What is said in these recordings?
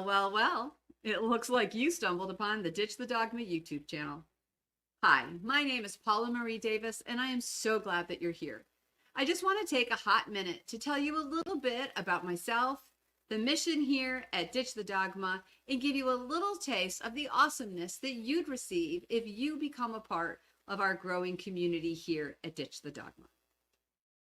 Well. It looks like you stumbled upon the Ditch the Dogma YouTube channel. Hi, my name is Paula Marie Davis, and I am so glad that you're here. I just want to take a hot minute to tell you a little bit about myself, the mission here at Ditch the Dogma, and give you a little taste of the awesomeness that you'd receive if you become a part of our growing community here at Ditch the Dogma.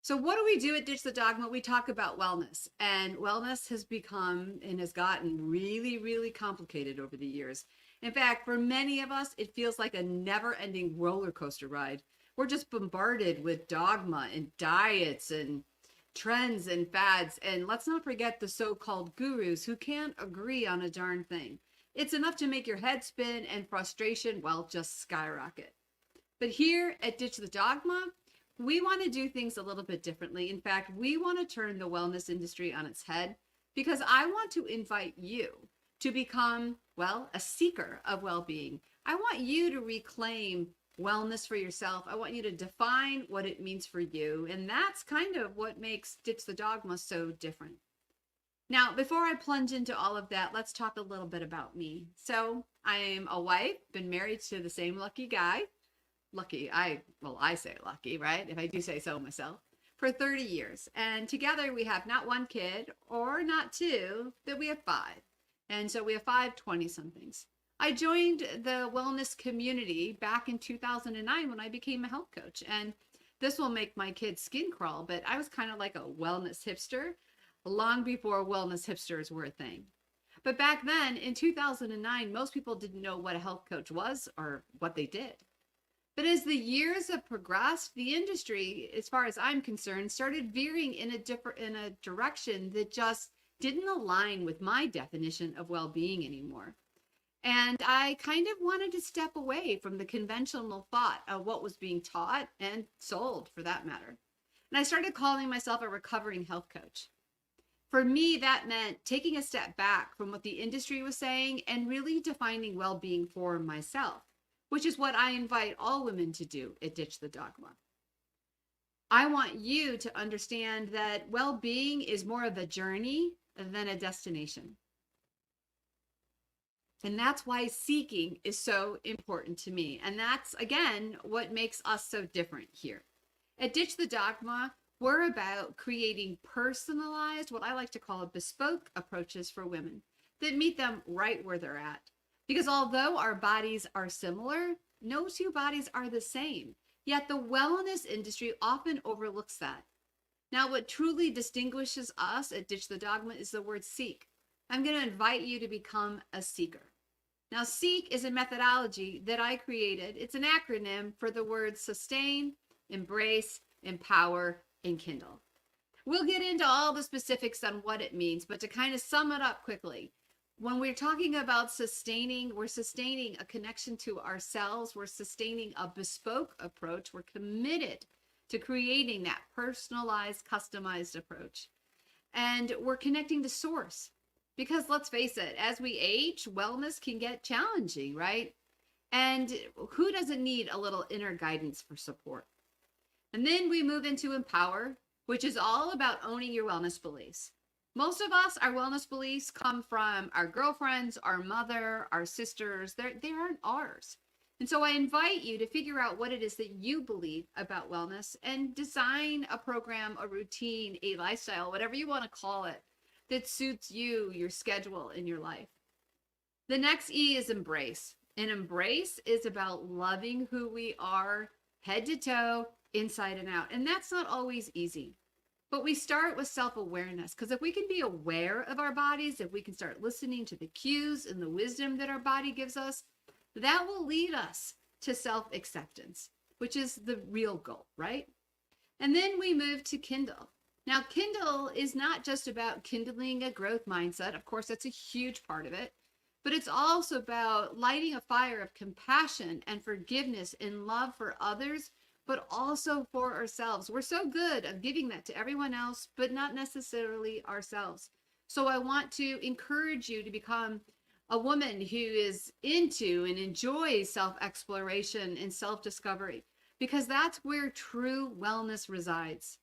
So what do we do at Ditch the Dogma? We talk about wellness, and wellness has become and has gotten really, really complicated over the years. In fact, for many of us, it feels like a never-ending roller coaster ride. We're just bombarded with dogma and diets and trends and fads, and let's not forget the so-called gurus who can't agree on a darn thing. It's enough to make your head spin and frustration, well, just skyrocket. But here at Ditch the Dogma, we want to do things a little bit differently. In fact, we want to turn the wellness industry on its head because I want to invite you to become, well, a seeker of well-being. I want you to reclaim wellness for yourself. I want you to define what it means for you. And that's kind of what makes Ditch the Dogma so different. Now, before I plunge into all of that, let's talk a little bit about me. So I am a wife, been married to the same lucky guy. I say lucky, right? If I do say so myself, for 30 years. And together we have not one kid or not two, but we have five. And so we have five 20-somethings. I joined the wellness community back in 2009 when I became a health coach. And this will make my kids' skin crawl, but I was kind of like a wellness hipster long before wellness hipsters were a thing. But back then in 2009, most people didn't know what a health coach was or what they did. But as the years have progressed, the industry, as far as I'm concerned, started veering in a direction that just didn't align with my definition of well-being anymore. And I kind of wanted to step away from the conventional thought of what was being taught and sold, for that matter. And I started calling myself a recovering health coach. For me, that meant taking a step back from what the industry was saying and really defining well-being for myself, which is what I invite all women to do at Ditch the Dogma. I want you to understand that well-being is more of a journey than a destination. And that's why seeking is so important to me. And that's, again, what makes us so different here. At Ditch the Dogma, we're about creating personalized, what I like to call bespoke approaches for women that meet them right where they're at. Because although our bodies are similar, no two bodies are the same. Yet the wellness industry often overlooks that. Now, what truly distinguishes us at Ditch the Dogma is the word seek. I'm going to invite you to become a seeker. Now, seek is a methodology that I created. It's an acronym for the words sustain, embrace, empower, and kindle. We'll get into all the specifics on what it means, but to kind of sum it up quickly, when we're talking about sustaining, we're sustaining a connection to ourselves. We're sustaining a bespoke approach. We're committed to creating that personalized, customized approach. And we're connecting to source. Because let's face it, as we age, wellness can get challenging, right? And who doesn't need a little inner guidance for support? And then we move into empower, which is all about owning your wellness beliefs. Most of us, our wellness beliefs come from our girlfriends, our mother, our sisters. They aren't ours. And so I invite you to figure out what it is that you believe about wellness and design a program, a routine, a lifestyle, whatever you want to call it, that suits you, your schedule, and your life. The next E is embrace. And embrace is about loving who we are, head to toe, inside and out. And that's not always easy. But we start with self-awareness, because if we can be aware of our bodies, if we can start listening to the cues and the wisdom that our body gives us, that will lead us to self-acceptance, which is the real goal, right? And then we move to Kindle. Now, Kindle is not just about kindling a growth mindset. Of course, that's a huge part of it. But it's also about lighting a fire of compassion and forgiveness and love for others, but also for ourselves. We're so good at giving that to everyone else, but not necessarily ourselves. So I want to encourage you to become a woman who is into and enjoys self-exploration and self-discovery, because that's where true wellness resides.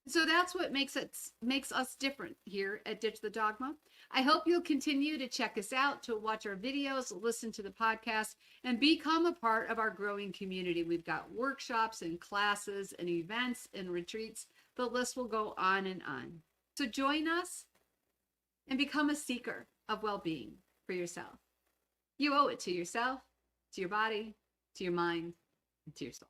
So that's what makes us different here at Ditch the Dogma. I hope you'll continue to check us out, to watch our videos, listen to the podcast, and become a part of our growing community. We've got workshops and classes and events and retreats. The list will go on and on. So join us and become a seeker of well-being for yourself. You owe it to yourself, to your body, to your mind, and to your soul.